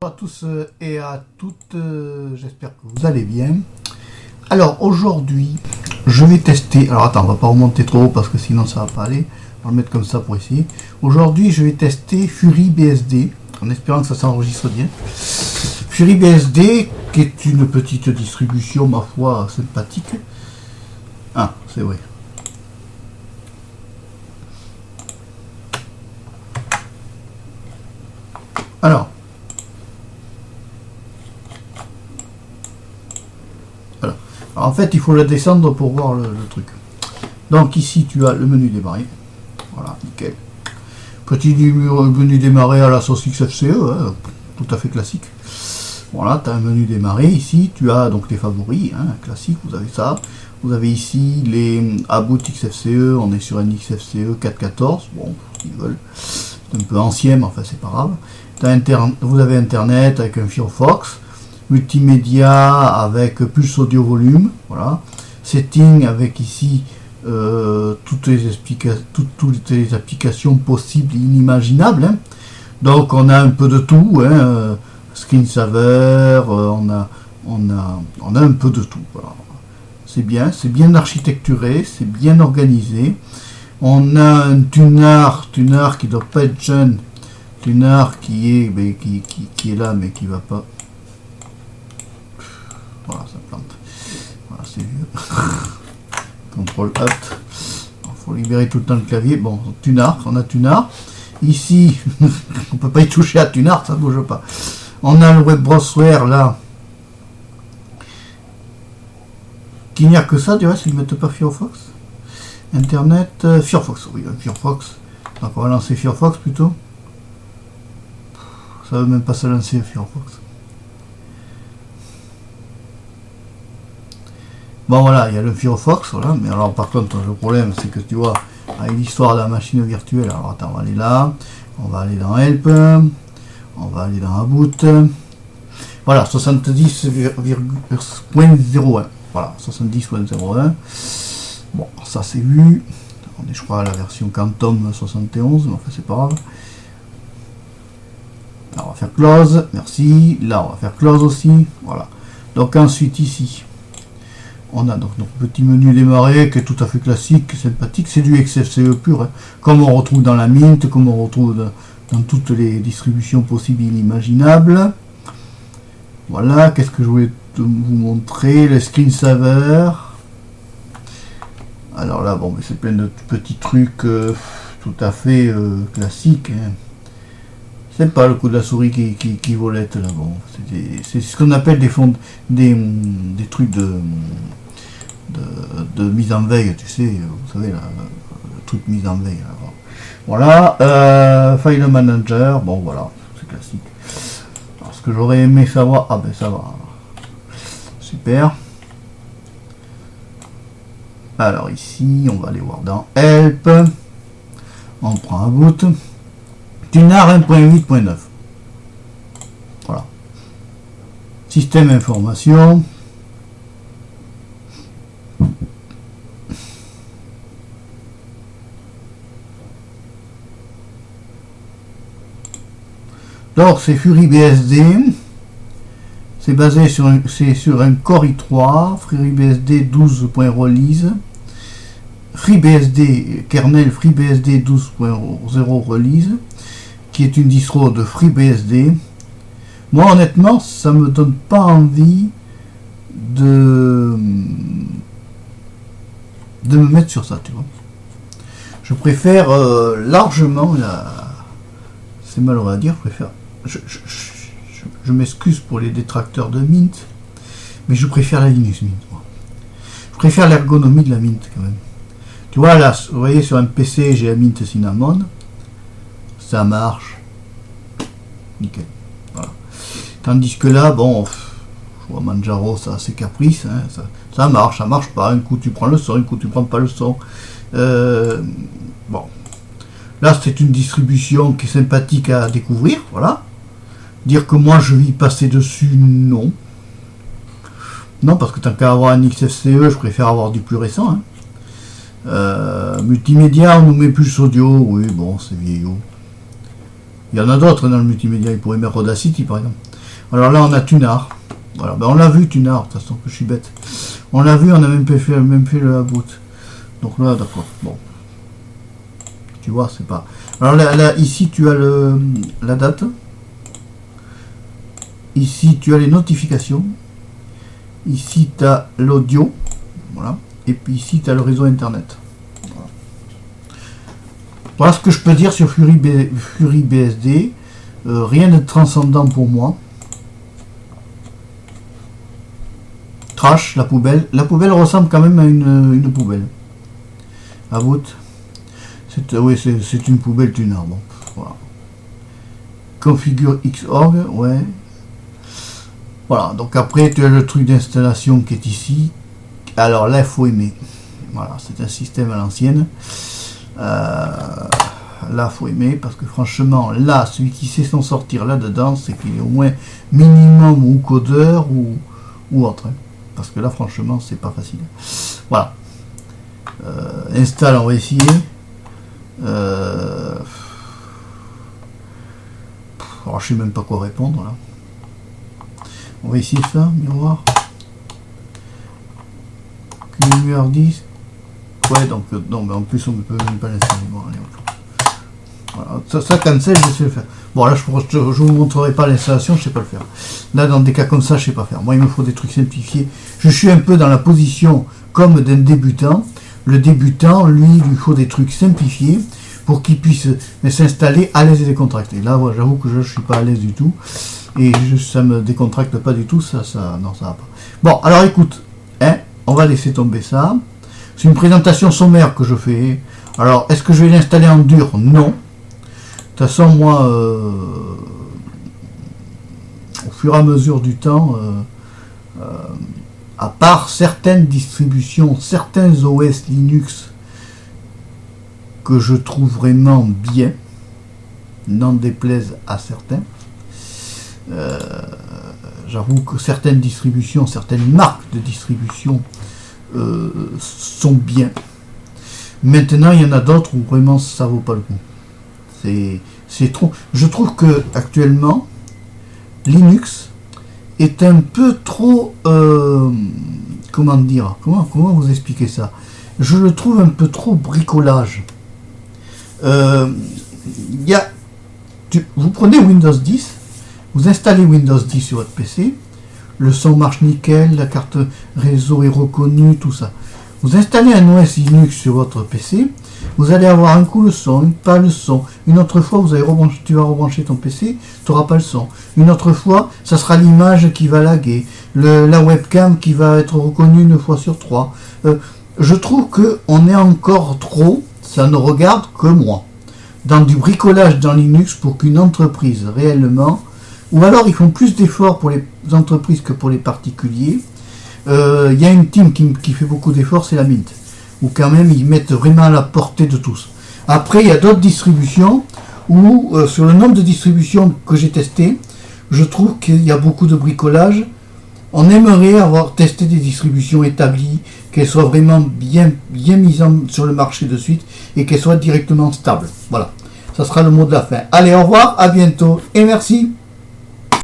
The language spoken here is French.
Bonjour à tous et à toutes, j'espère que vous allez bien. Alors aujourd'hui, je vais tester, alors attends, on va pas remonter trop haut parce que sinon ça va pas aller, on va le mettre comme ça pour essayer. Aujourd'hui je vais tester FuriBSD, en espérant que ça s'enregistre bien. FuriBSD, qui est une petite distribution, ma foi, sympathique. Ah, c'est vrai. Alors, en fait, il faut la descendre pour voir le truc. Donc ici, tu as le menu démarrer. Voilà, nickel. Petit menu démarrer à la sauce XFCE, hein, tout à fait classique. Voilà, tu as un menu démarrer. Ici, tu as donc tes favoris, hein, classique, vous avez ça. Vous avez ici les About XFCE, on est sur un XFCE 4.14. Bon, ils veulent. C'est un peu ancien, mais enfin, c'est pas grave. Vous avez Internet avec un Firefox. Multimédia avec Pulse Audio Volume, voilà. Setting avec ici toutes les applications possibles et inimaginables. Hein. Donc on a un peu de tout, hein. Screensaver, on a un peu de tout. Voilà. C'est bien architecturé, c'est bien organisé. On a un tuner qui doit pas être jeune, tuner qui est là mais qui va pas. Voilà, ça plante. Voilà, c'est vieux. Contrôle Alt. Il faut libérer tout le temps le clavier. Bon, Tunar, on a Tunar. Ici, on peut pas y toucher à Tunar, ça bouge pas. On a le web browser là. Qui n'y a que ça, du reste, ils ne mettent pas Firefox. Internet, Firefox, oui, Firefox. Donc on va lancer Firefox plutôt. Ça ne veut même pas se lancer Firefox. Bon voilà, il y a le Firefox, voilà, mais alors par contre le problème c'est que tu vois, avec l'histoire de la machine virtuelle, alors attends, on va aller là, on va aller dans Help, on va aller dans About, voilà, 70.01, voilà, 70.01, bon, ça c'est vu, on est je crois à la version Quantum 71, mais enfin c'est pas grave. Alors on va faire Close, merci, là on va faire Close aussi, voilà, donc ensuite ici, on a donc notre petit menu démarrer qui est tout à fait classique, sympathique, c'est du XFCE pur, hein, comme on retrouve dans la Mint, comme on retrouve dans toutes les distributions possibles et inimaginables. Voilà, qu'est-ce que je voulais vous montrer, le screensaver. Alors là, bon, c'est plein de petits trucs tout à fait classiques. Hein. C'est pas le coup de la souris qui volette là, bon, c'est ce qu'on appelle des trucs de mise en veille, tu sais, vous savez, là, le truc mise en veille. Là, bon. Voilà, File Manager, bon voilà, c'est classique. Alors, ce que j'aurais aimé savoir, ah ben ça va, super. Alors ici, on va aller voir dans Help, on prend un boot. Tunar 1.8.9. Voilà. Système information. Donc c'est FuriBSD. C'est basé sur un Core i3, FuriBSD 12.release. FreeBSD, kernel FreeBSD 12.0 release, qui est une distro de FreeBSD. Moi honnêtement, ça me donne pas envie de me mettre sur ça, tu vois. Je préfère largement c'est malheureux à dire, je m'excuse pour les détracteurs de Mint, mais je préfère la Linux Mint, moi. Je préfère l'ergonomie de la Mint quand même. Tu vois là, vous voyez sur un PC j'ai un Mint Cinnamon, ça marche, nickel. Voilà. Tandis que là, bon, je vois Manjaro, ça a ses caprices, hein, ça marche pas. Un coup tu prends le son, un coup tu prends pas le son. Bon, là c'est une distribution qui est sympathique à découvrir, voilà. Dire que moi je vais y passer dessus, non. Non, parce que tant qu'à avoir un XFCE, je préfère avoir du plus récent. Hein. Multimédia, on nous met plus audio, oui, bon, c'est vieillot. Il y en a d'autres dans le multimédia, il pourrait mettre Audacity par exemple. Alors là on a Tunar. Voilà, ben on l'a vu Tunar, de toute façon que je suis bête. On l'a vu, on a même fait le boot. Donc là d'accord, bon. Tu vois, c'est pas. Alors là, ici tu as la date. Ici tu as les notifications. Ici tu as l'audio. Voilà. Et puis ici tu as le réseau internet. Voilà ce que je peux dire sur Fury BSD. Rien de transcendant pour moi. Trash, la poubelle. La poubelle ressemble quand même à une poubelle. About. Oui, c'est une poubelle Tunar. Bon, voilà. Configure Xorg, ouais. Voilà, donc après tu as le truc d'installation qui est ici. Alors là, il faut aimer. Voilà, c'est un système à l'ancienne. Là, faut aimer parce que franchement, là, celui qui sait s'en sortir là-dedans, c'est qu'il est au moins minimum ou codeur ou autre. Hein. Parce que là, franchement, c'est pas facile. Voilà. Install, on va essayer. Alors, je sais même pas quoi répondre là. On va essayer ça, miroir. QMUR 10. Ouais, donc non, mais en plus on ne peut même pas l'installer. Bon, allez, voilà. Ça cancel, je sais le faire. Bon, là je vous montrerai pas l'installation, je sais pas le faire. Là, dans des cas comme ça, je sais pas faire. Moi, il me faut des trucs simplifiés. Je suis un peu dans la position comme d'un débutant. Le débutant, lui, il lui faut des trucs simplifiés pour qu'il puisse s'installer à l'aise et décontracté. Là, ouais, j'avoue que je suis pas à l'aise du tout. Et ça me décontracte pas du tout, non, ça va pas. Bon, alors écoute, hein, on va laisser tomber ça. C'est une présentation sommaire que je fais. Alors, est-ce que je vais l'installer en dur? Non. De toute façon, moi, au fur et à mesure du temps, à part certaines distributions, certains OS Linux que je trouve vraiment bien, n'en déplaise à certains, j'avoue que certaines distributions, certaines marques de distribution sont bien. Maintenant, il y en a d'autres où vraiment ça vaut pas le coup. C'est trop. Je trouve que actuellement, Linux est un peu trop. Comment dire? Comment vous expliquer ça? Je le trouve un peu trop bricolage. Vous prenez Windows 10. Vous installez Windows 10 sur votre PC, le son marche nickel, la carte réseau est reconnue, tout ça. Vous installez un OS Linux sur votre PC, vous allez avoir un coup le son, pas le son. Une autre fois, tu vas rebrancher ton PC, tu n'auras pas le son. Une autre fois, ça sera l'image qui va laguer, la webcam qui va être reconnue 1 fois sur 3. Je trouve qu'on est encore trop, ça ne regarde que moi, dans du bricolage dans Linux pour qu'une entreprise réellement, ou alors ils font plus d'efforts pour les entreprises que pour les particuliers. Il y a une team qui fait beaucoup d'efforts, c'est la Mint, où quand même ils mettent vraiment à la portée de tous. Après, il y a d'autres distributions où, sur le nombre de distributions que j'ai testées, je trouve qu'il y a beaucoup de bricolage. On aimerait avoir testé des distributions établies, qu'elles soient vraiment bien mises sur le marché de suite et qu'elles soient directement stables. Voilà, ça sera le mot de la fin. Allez, au revoir, à bientôt et merci.